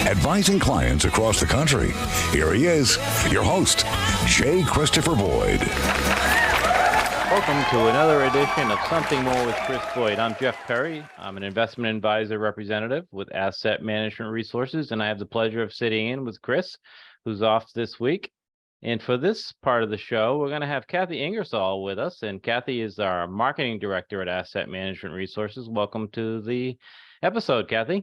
advising clients across the country. Here he is, your host, J. Christopher Boyd. Welcome to another edition of Something More with Chris Boyd. I'm Jeff Perry. I'm an investment advisor representative with Asset Management Resources, and I have the pleasure of sitting in with Chris, who's off this week. And for this part of the show, we're going to have Cathi Ingersoll with us, and Cathi is our marketing director at Asset Management Resources. Welcome to the episode, Cathi.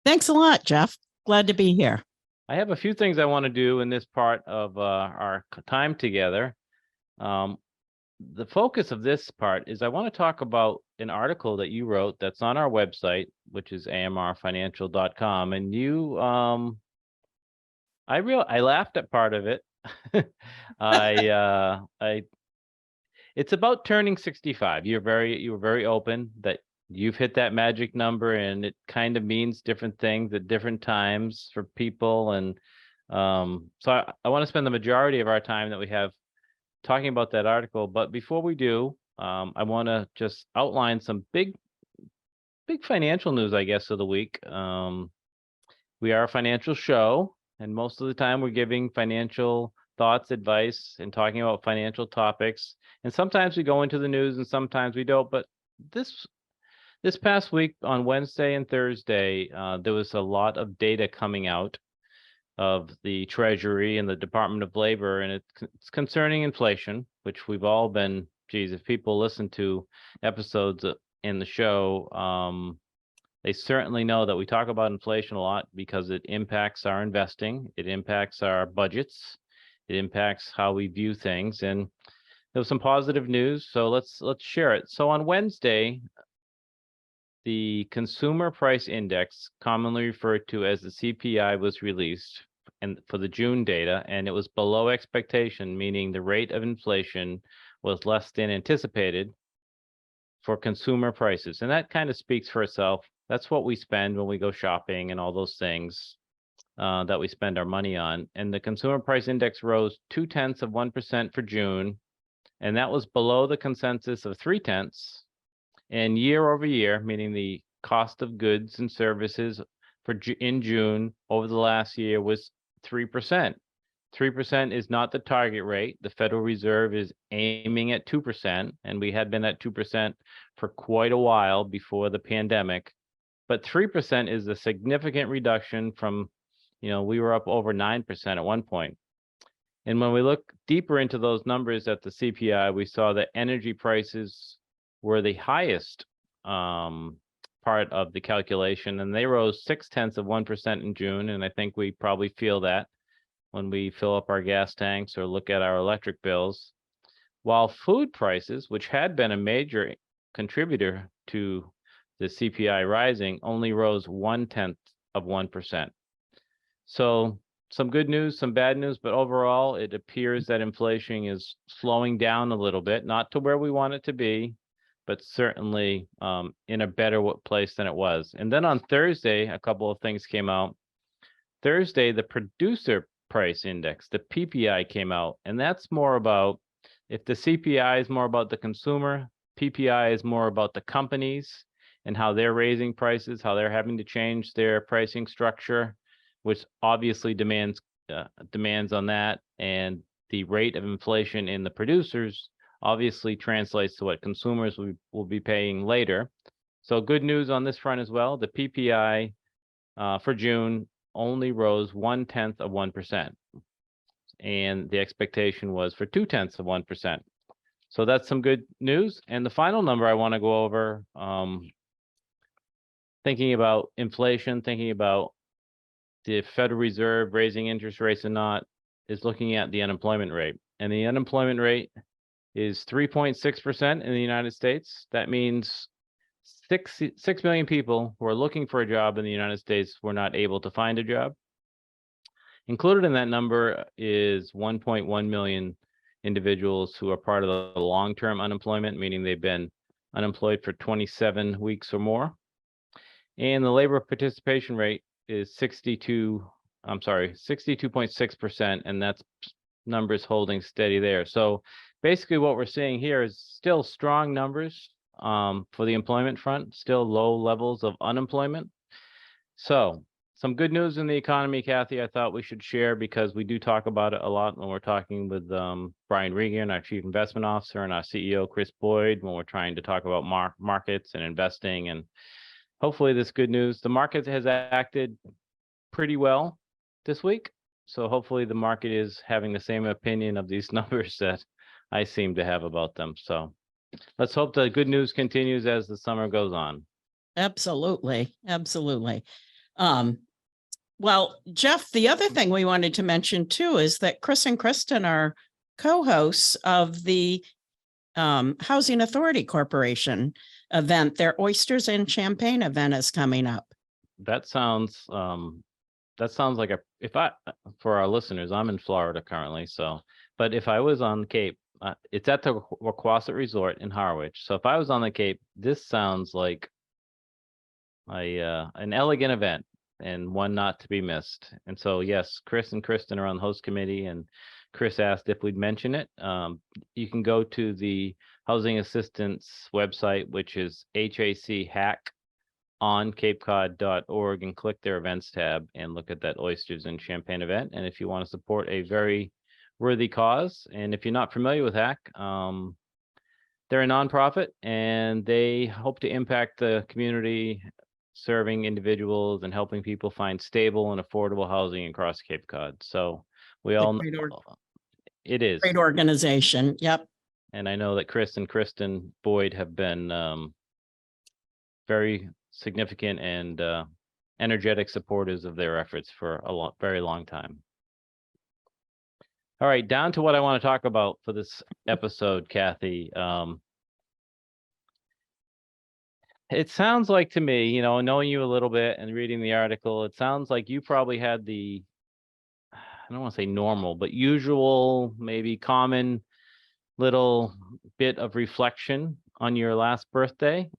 Thanks a lot, Jeff. Glad to be here. I have a few things I want to do in this part of our time together. The focus of this part is I want to talk about an article that you wrote that's on our website, which is amrfinancial.com. And you, I laughed at part of it. It's about turning 65. You were very open that you've hit that magic number, and it kind of means different things at different times for people. And so I want to spend the majority of our time that we have talking about that article. But before we do, I want to just outline some big financial news, I guess, of the week. We are a financial show, and most of the time we're giving financial thoughts, advice, and talking about financial topics. And sometimes we go into the news and sometimes we don't. But this past week on Wednesday and Thursday, there was a lot of data coming out of the Treasury and the Department of Labor, and it's concerning inflation, which we've all been, if people listen to episodes in the show, they certainly know that we talk about inflation a lot because it impacts our investing, it impacts our budgets, it impacts how we view things. And there was some positive news, so let's share it. So on Wednesday, the Consumer Price Index, commonly referred to as the CPI, was released and for the June data, and it was below expectation, meaning the rate of inflation was less than anticipated for consumer prices. And that kind of speaks for itself. That's what we spend when we go shopping and all those things that we spend our money on. And the Consumer Price Index rose 0.2% for June, and that was below the consensus of 0.3%. And year over year, meaning the cost of goods and services in June over the last year, was 3%. 3% is not the target rate. The Federal Reserve is aiming at 2%, and we had been at 2% for quite a while before the pandemic. But 3% is a significant reduction from, we were up over 9% at one point. And when we look deeper into those numbers at the CPI, we saw that energy prices were the highest part of the calculation, and they rose 0.6% in June. And I think we probably feel that when we fill up our gas tanks or look at our electric bills. While food prices, which had been a major contributor to the CPI rising, only rose 0.1%. So some good news, some bad news, but overall, it appears that inflation is slowing down a little bit, not to where we want it to be, but certainly in a better place than it was. And then on Thursday, a couple of things came out. Thursday, the Producer Price Index, the PPI, came out, and that's more about, if the CPI is more about the consumer, PPI is more about the companies and how they're raising prices, how they're having to change their pricing structure, which obviously demands on that. And the rate of inflation in the producers obviously translates to what consumers will be paying later. So good news on this front as well. The PPI for June only rose 0.1%, and the expectation was for 0.2%. So that's some good news. And the final number I want to go over, thinking about inflation, thinking about the Federal Reserve raising interest rates or not, is looking at the unemployment rate. And the unemployment rate is 3.6% in the United States. That means 6 million people who are looking for a job in the United States were not able to find a job. Included in that number is 1.1 million individuals who are part of the long-term unemployment, meaning they've been unemployed for 27 weeks or more. And the labor participation rate is 62.6%, and that's numbers holding steady there. So basically what we're seeing here is still strong numbers for the employment front, still low levels of unemployment. So some good news in the economy, Kathy, I thought we should share because we do talk about it a lot when we're talking with Brian Regan, our Chief Investment Officer, and our CEO, Chris Boyd, when we're trying to talk about markets and investing. And hopefully this good news, the market has acted pretty well this week. So hopefully the market is having the same opinion of these numbers that I seem to have about them. So let's hope the good news continues as the summer goes on. Absolutely. Absolutely. Well, Jeff, the other thing we wanted to mention too is that Chris and Kristen are co-hosts of the Housing Authority Corporation event. Their Oysters and Champagne event is coming up. That sounds like for our listeners, I'm in Florida currently. So, but if I was on the Cape, it's at the Wauquasit Resort in Harwich. So if I was on the Cape, this sounds like an elegant event and one not to be missed. And so, yes, Chris and Kristen are on the host committee, and Chris asked if we'd mention it. You can go to the Housing Assistance website, which is HAC on capecod.org, and click their events tab and look at that Oysters and Champagne event. And if you want to support a very worthy cause, and if you're not familiar with HAC, they're a nonprofit and they hope to impact the community, serving individuals and helping people find stable and affordable housing across Cape Cod. So we all know it is great organization. Yep. And I know that Chris and Kristen Boyd have been very significant and energetic supporters of their efforts for a very long time. All right, down to what I want to talk about for this episode, Kathy. It sounds like to me, knowing you a little bit and reading the article, it sounds like you probably had I don't want to say normal, but usual, maybe common little bit of reflection on your last birthday.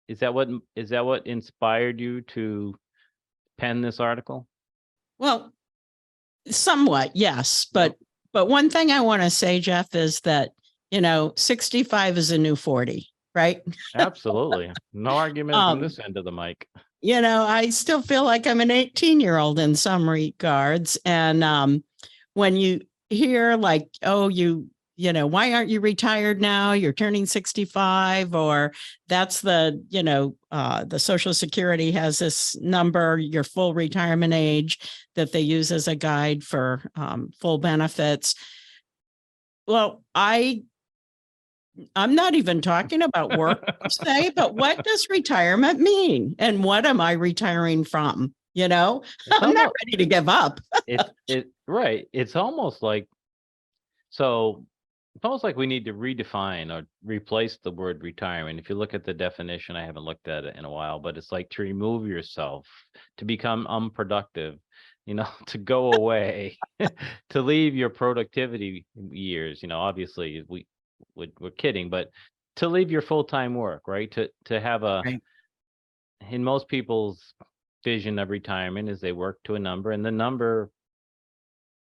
Is that what inspired you to pen this article? Well, somewhat, yes. But one thing I want to say, Jeff, is that, 65 is a new 40. Right? Absolutely. No argument from this end of the mic. I still feel like I'm an 18-year-old in some regards. And when you hear like, oh, why aren't you retired now? You're turning 65, or that's the Social Security has this number, your full retirement age, that they use as a guide for full benefits. Well, I'm not even talking about work per se, but what does retirement mean? And what am I retiring from? I'm not ready to give up. Right. It's almost like we need to redefine or replace the word retirement. If you look at the definition, I haven't looked at it in a while, but it's like to remove yourself, to become unproductive, to go away, to leave your productivity years. Obviously we're kidding, but to leave your full-time work, right? To have Right. In most people's vision of retirement is they work to a number, and the number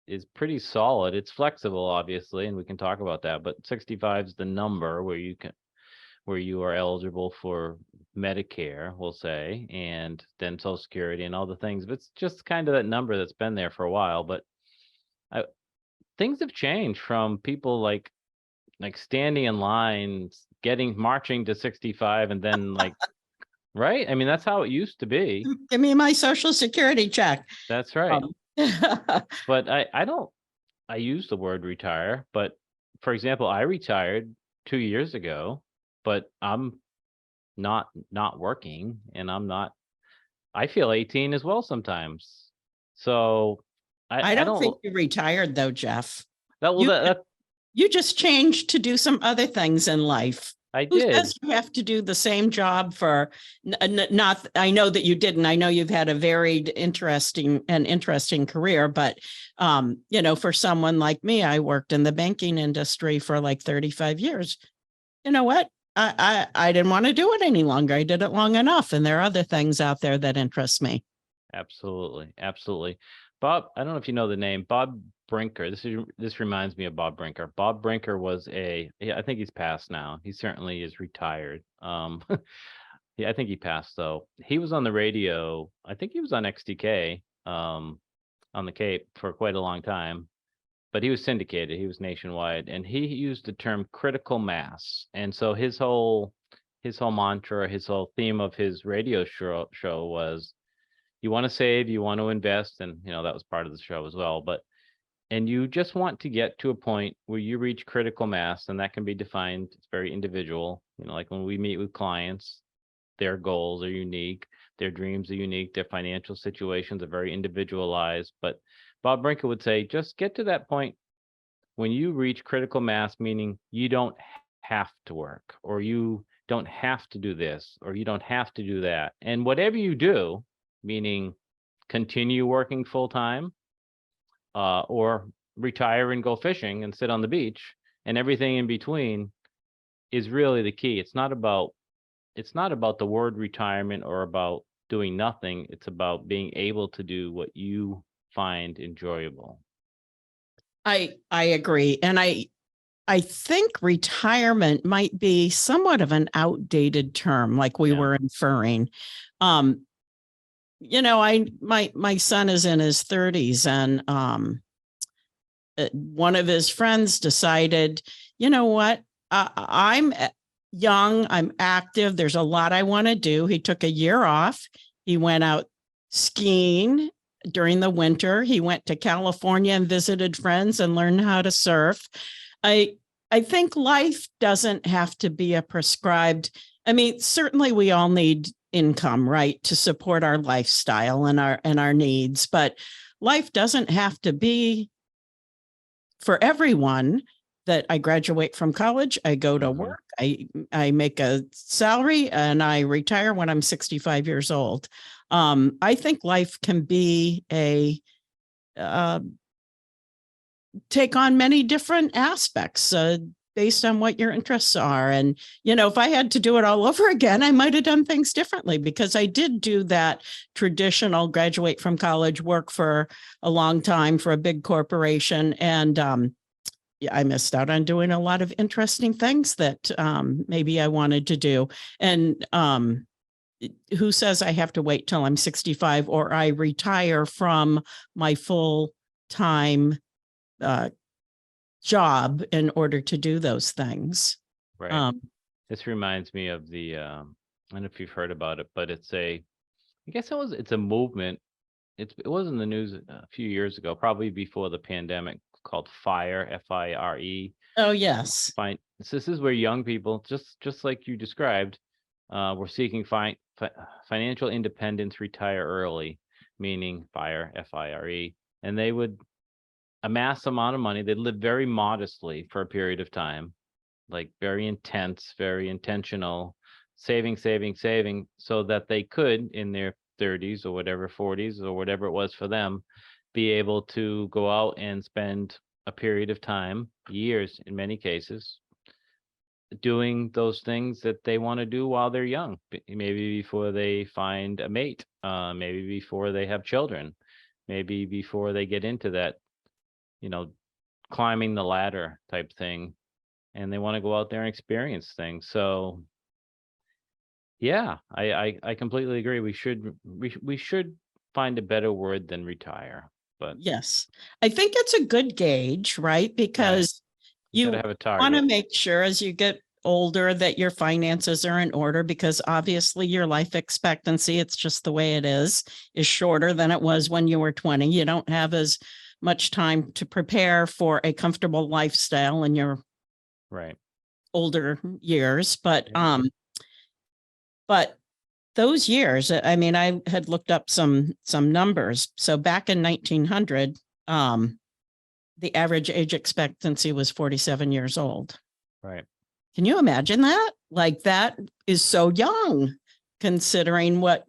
is pretty solid. It's flexible, obviously, and we can talk about that, but 65 is the number where you are eligible for Medicare, we'll say, and then Social Security and all the things. But it's just kind of that number that's been there for a while. But things have changed from people like standing in line, marching to 65, and then right? I mean, that's how it used to be. Give me my Social Security check. That's right. But I use the word retire, but for example, I retired 2 years ago, but I'm not working, and I feel 18 as well sometimes. So I don't think you retired though, Jeff. That You just changed to do some other things in life. I Who did. says you have to do the same job for not? I know that you didn't. I know you've had a varied, interesting career, but for someone like me, I worked in the banking industry for like 35 years. You know what? I didn't want to do it any longer. I did it long enough, and there are other things out there that interest me. Absolutely. Bob, I don't know if you know the name, Bob Brinker. This reminds me of Bob Brinker. Bob Brinker was I think he's passed now. He certainly is retired. I think he passed though. He was on the radio. I think he was on XTK on the Cape for quite a long time, but he was syndicated. He was nationwide, and he used the term critical mass. And so his whole mantra, his whole theme of his radio show was, you want to save, you want to invest, and that was part of the show as well. And you just want to get to a point where you reach critical mass, and that can be defined. It's very individual. Like when we meet with clients, their goals are unique, their dreams are unique, their financial situations are very individualized. But Bob Brinker would say, just get to that point when you reach critical mass, meaning you don't have to work, or you don't have to do this, or you don't have to do that. And whatever you do, meaning continue working full time, or retire and go fishing and sit on the beach, and everything in between is really the key. It's not about the word retirement or about doing nothing. It's about being able to do what you find enjoyable. I agree. And I think retirement might be somewhat of an outdated term, like we were inferring. My son is in his 30s, and one of his friends decided, you know what, I'm young, I'm active, there's a lot I want to do. He took a year off. He went out skiing during the winter. He went to California and visited friends and learned how to surf. I think life doesn't have to be a prescribed, certainly we all need income, right, to support our lifestyle and our needs, but life doesn't have to be for everyone that I graduate from college, I go to work, I make a salary, and I retire when I'm 65 years old. I think life can be take on many different aspects based on what your interests are. And, if I had to do it all over again, I might have done things differently, because I did do that traditional graduate from college, work for a long time for a big corporation. And I missed out on doing a lot of interesting things that maybe I wanted to do. And who says I have to wait till I'm 65 or I retire from my full-time job in order to do those things? Right. This reminds me of the, I don't know if you've heard about it, but it's a movement. It was in the news a few years ago, probably before the pandemic, called FIRE, FIRE. Oh, yes. Fine. So this is where young people, just like you described, were seeking financial independence, retire early, meaning FIRE, FIRE, and they would amass amount of money. They'd live very modestly for a period of time, like very intense, very intentional, saving, so that they could, in their 30s or whatever, 40s or whatever it was for them, be able to go out and spend a period of time, years in many cases, doing those things that they want to do while they're young, maybe before they find a mate, maybe before they have children, maybe before they get into that, climbing the ladder type thing, and they want to go out there and experience things. So yeah, I completely agree. We should find a better word than retire. But yes, I think it's a good gauge, right? Because you have a target. Want to make sure as you get older that your finances are in order, because obviously your life expectancy, it's just the way it is shorter than it was when you were 20. You don't have as much time to prepare for a comfortable lifestyle in your older years. But those years, I had looked up some numbers. So back in 1900, the average age expectancy was 47 years old. Right. Can you imagine that? Like, that is so young, considering what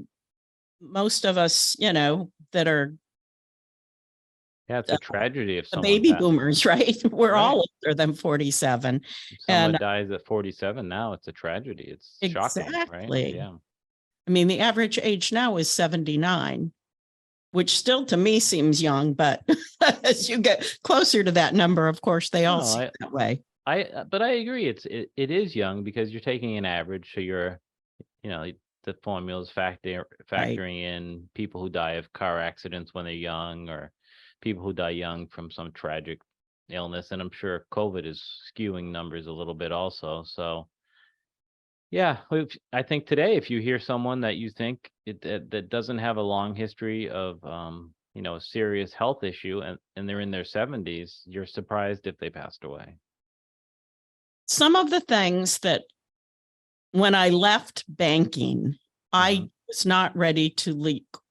most of us, that are. Yeah, it's a tragedy if the baby boomers, right? We're all older than 47. If someone dies at 47 now, it's a tragedy. It's shocking, right? Yeah. The average age now is 79, which still to me seems young, but as you get closer to that number, of course, they all see it that way. But I agree. It is young, because you're taking an average. So you're, the formulas factoring in people who die of car accidents when they're young, or people who die young from some tragic illness. And I'm sure COVID is skewing numbers a little bit also. So yeah, I think today, if you hear someone that you think that doesn't have a long history of, a serious health issue, and they're in their 70s, you're surprised if they passed away. Some of the things that when I left banking, I was not ready to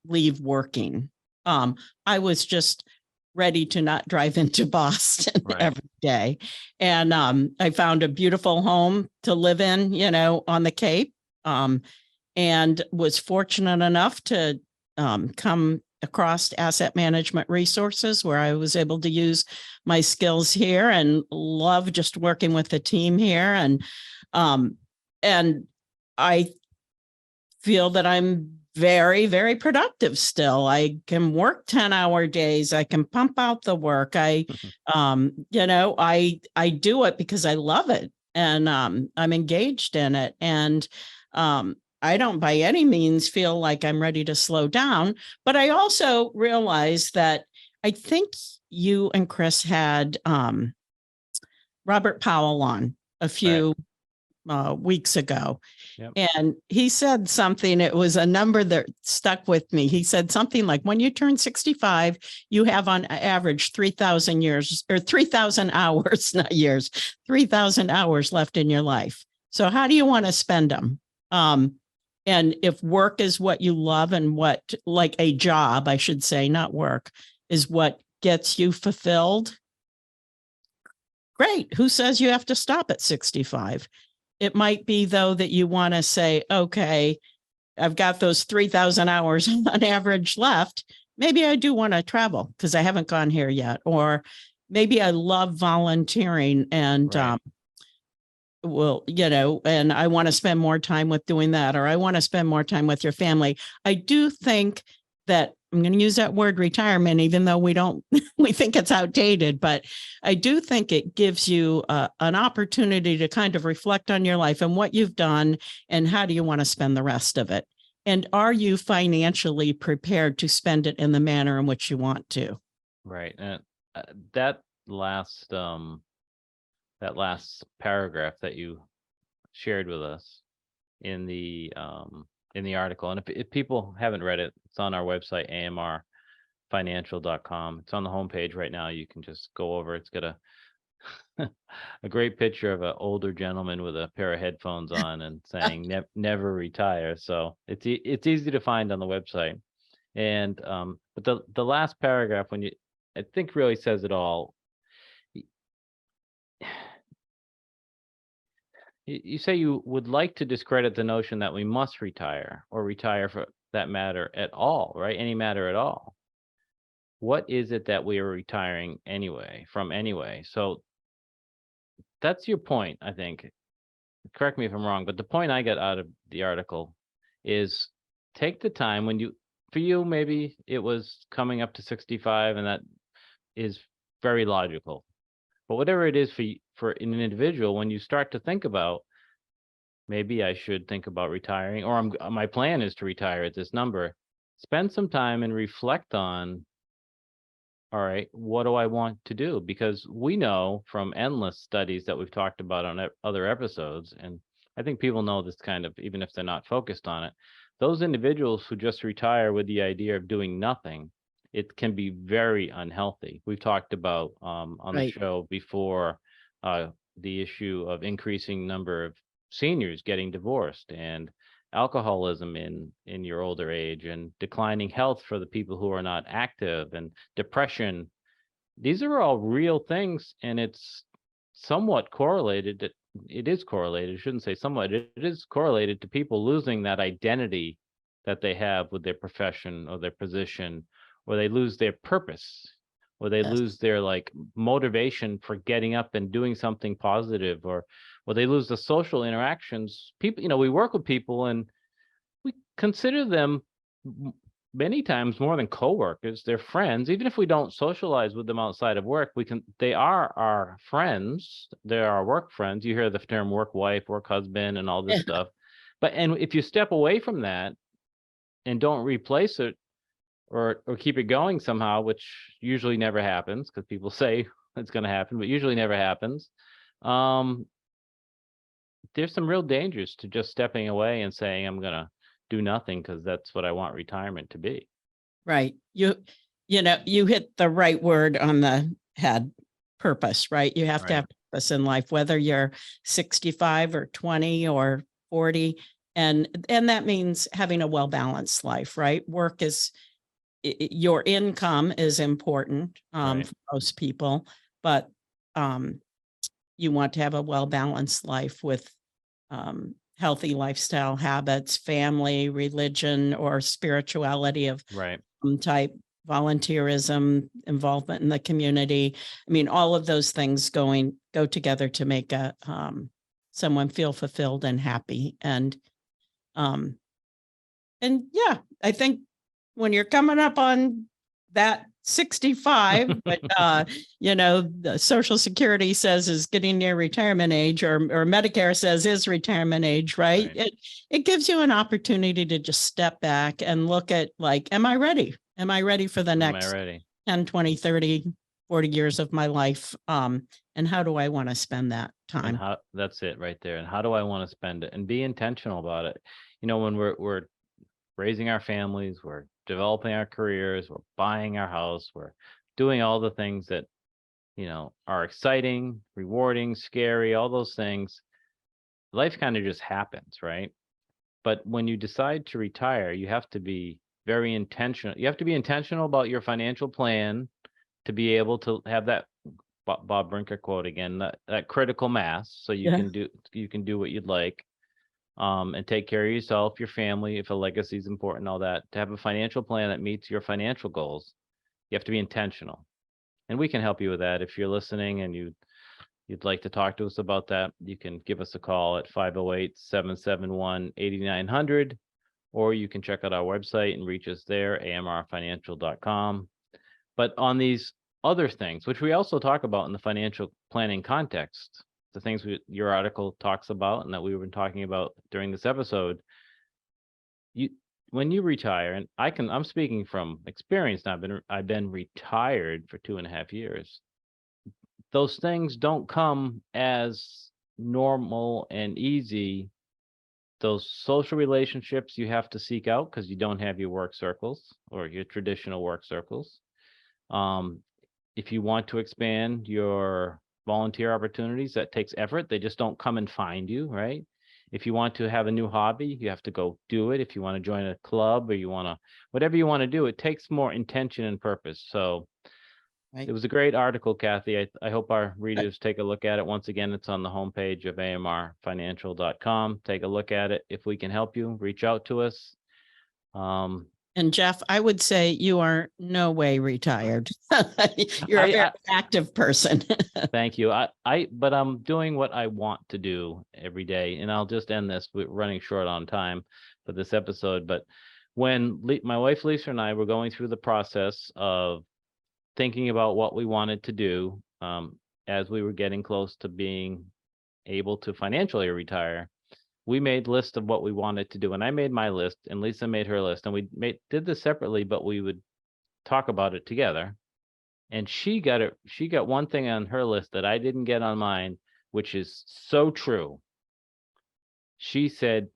leave working. I was just ready to not drive into Boston every day. And I found a beautiful home to live in, on the Cape, and was fortunate enough to come across Asset Management Resources, where I was able to use my skills here, and love just working with the team here. And I feel that I'm very, very productive still. I can work 10-hour days. I can pump out the work. I do it because I love it, and I'm engaged in it. And I don't by any means feel like I'm ready to slow down, but I also realize that I think you and Chris had Robert Powell on a few weeks ago. Yep. And he said something, it was a number that stuck with me. He said something like, when you turn 65, you have on average 3,000 years or 3,000 hours, not years, 3,000 hours left in your life. So how do you want to spend them? And if work is what you love, and what, like a job, I should say, not work, is what gets you fulfilled, great. Who says you have to stop at 65? It might be, though, that you want to say, okay, I've got those 3,000 hours on average left. Maybe I do want to travel because I haven't gone here yet. Or maybe I love volunteering, and and I want to spend more time with doing that, or I want to spend more time with your family. I do think that, I'm going to use that word retirement, even though we think it's outdated, but I do think it gives you an opportunity to kind of reflect on your life and what you've done, and how do you want to spend the rest of it? And are you financially prepared to spend it in the manner in which you want to? Right. And that last paragraph that you shared with us in the article, and if people haven't read it, it's on our website, amrfinancial.com. It's on the homepage right now. You can just go over. It's got a great picture of an older gentleman with a pair of headphones on and saying never retire. So it's easy to find on the website. And but the last paragraph, I think really says it all. You say you would like to discredit the notion that we must retire, or retire for that matter at all, right? Any matter at all. What is it that we are retiring from anyway? So that's your point, I think. Correct me if I'm wrong, but the point I got out of the article is, take the time for you, maybe it was coming up to 65, and that is very logical. But whatever it is for an individual, when you start to think about, maybe I should think about retiring, or my plan is to retire at this number, spend some time and reflect on, all right, what do I want to do? Because we know from endless studies that we've talked about on other episodes, and I think people know this kind of, even if they're not focused on it, those individuals who just retire with the idea of doing nothing, it can be very unhealthy. We've talked about on the show before the issue of increasing number of seniors getting divorced, and alcoholism in your older age, and declining health for the people who are not active, and depression. These are all real things, and it's somewhat correlated. It is correlated. I shouldn't say somewhat. It is correlated to people losing that identity that they have with their profession or their position, or they lose their purpose, or they lose their motivation for getting up and doing something positive, or they lose the social interactions. People, we work with people, and we consider them many times more than coworkers. They're friends. Even if we don't socialize with them outside of work, they are our friends. They're our work friends. You hear the term work wife, work husband, and all this stuff. But and if you step away from that and don't replace it or keep it going somehow, which usually never happens because people say it's going to happen, but usually never happens. There's some real dangers to just stepping away and saying I'm going to do nothing because that's what I want retirement to be. Right. You know, you hit the right word on the head. Purpose, right? You have to have purpose in life, whether you're 65 or 20 or 40. And that means having a well-balanced life, right? Work is your income is important for most people, but you want to have a well-balanced life with healthy lifestyle habits, family, religion, or spirituality of some type, volunteerism, involvement in the community. I mean, all of those things go together to make a someone feel fulfilled and happy. And yeah, I think when you're coming up on that 65, but you know, the Social Security says is getting near retirement age, or Medicare says is retirement age, right? It gives you an opportunity to just step back and look at, like, am I ready? Am I ready for the next 10, 20, 30, 40 years of my life? And how do I want to spend that time? And that's it right there. And how do I want to spend it? And be intentional about it. You know, when we're raising our families, we're developing our careers, we're buying our house, we're doing all the things that, you know, are exciting, rewarding, scary, all those things. Life kind of just happens, right? But when you decide to retire, you have to be very intentional. You have to be intentional about your financial plan to be able to have that Bob Brinker quote again, that critical mass, so you can do what you'd like. And take care of yourself, your family, if a legacy is important, all that. To have a financial plan that meets your financial goals, you have to be intentional. And we can help you with that. If you're listening and you'd like to talk to us about that, you can give us a call at 508-771-8900, or you can check out our website and reach us there, amrfinancial.com. But on these other things, which we also talk about in the financial planning context, the things your article talks about and that we've been talking about during this episode, when you retire, and I'm speaking from experience now, I've been retired for 2.5 years. Those things don't come as normal and easy. Those social relationships you have to seek out because you don't have your work circles or your traditional work circles. If you want to expand your volunteer opportunities, that takes effort. They just don't come and find you, right? If you want to have a new hobby, you have to go do it. If you want to join a club or whatever you want to do, it takes more intention and purpose. So it was a great article, Cathi. I hope our readers take a look at it. Once again, it's on the homepage of amrfinancial.com. Take a look at it. If we can help you, reach out to us. And Jeff, I would say you are no way retired. You're a very active person. Thank you. But I'm doing what I want to do every day. And I'll just end this. We're running short on time for this episode. But when my wife Lisa and I were going through the process of thinking about what we wanted to do, as we were getting close to being able to financially retire, we made lists of what we wanted to do. And I made my list and Lisa made her list, and we did this separately, but we would talk about it together. And she got one thing on her list that I didn't get on mine, which is so true. She said,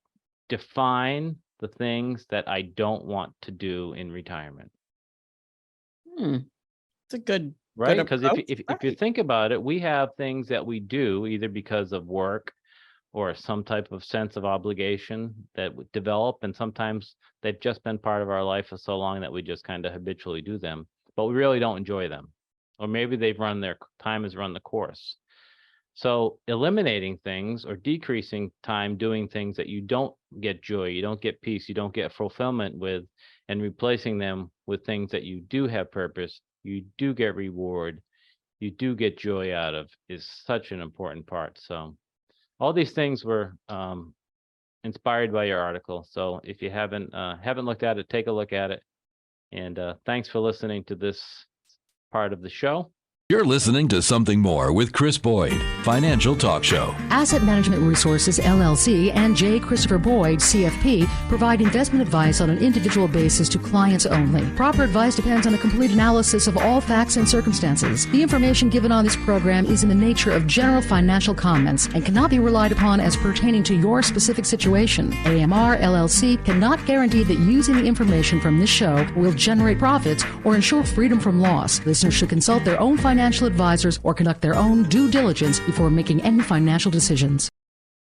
define the things that I don't want to do in retirement. It's a good, right? Because if you think about it, we have things that we do either because of work or some type of sense of obligation that would develop. And sometimes they've just been part of our life for so long that we just kind of habitually do them, but we really don't enjoy them. Or maybe time has run the course. So eliminating things or decreasing time doing things that you don't get joy, you don't get peace, you don't get fulfillment with, and replacing them with things that you do have purpose, you do get reward, you do get joy out of, is such an important part. So all these things were inspired by your article. So if you haven't looked at it, take a look at it. And thanks for listening to this part of the show. You're listening to Something More with Chris Boyd, Financial Talk Show. Asset Management Resources, LLC, and J. Christopher Boyd, CFP, provide investment advice on an individual basis to clients only. Proper advice depends on a complete analysis of all facts and circumstances. The information given on this program is in the nature of general financial comments and cannot be relied upon as pertaining to your specific situation. AMR, LLC cannot guarantee that using the information from this show will generate profits or ensure freedom from loss. Listeners should consult their own financial advisors or conduct their own due diligence before making any financial decisions.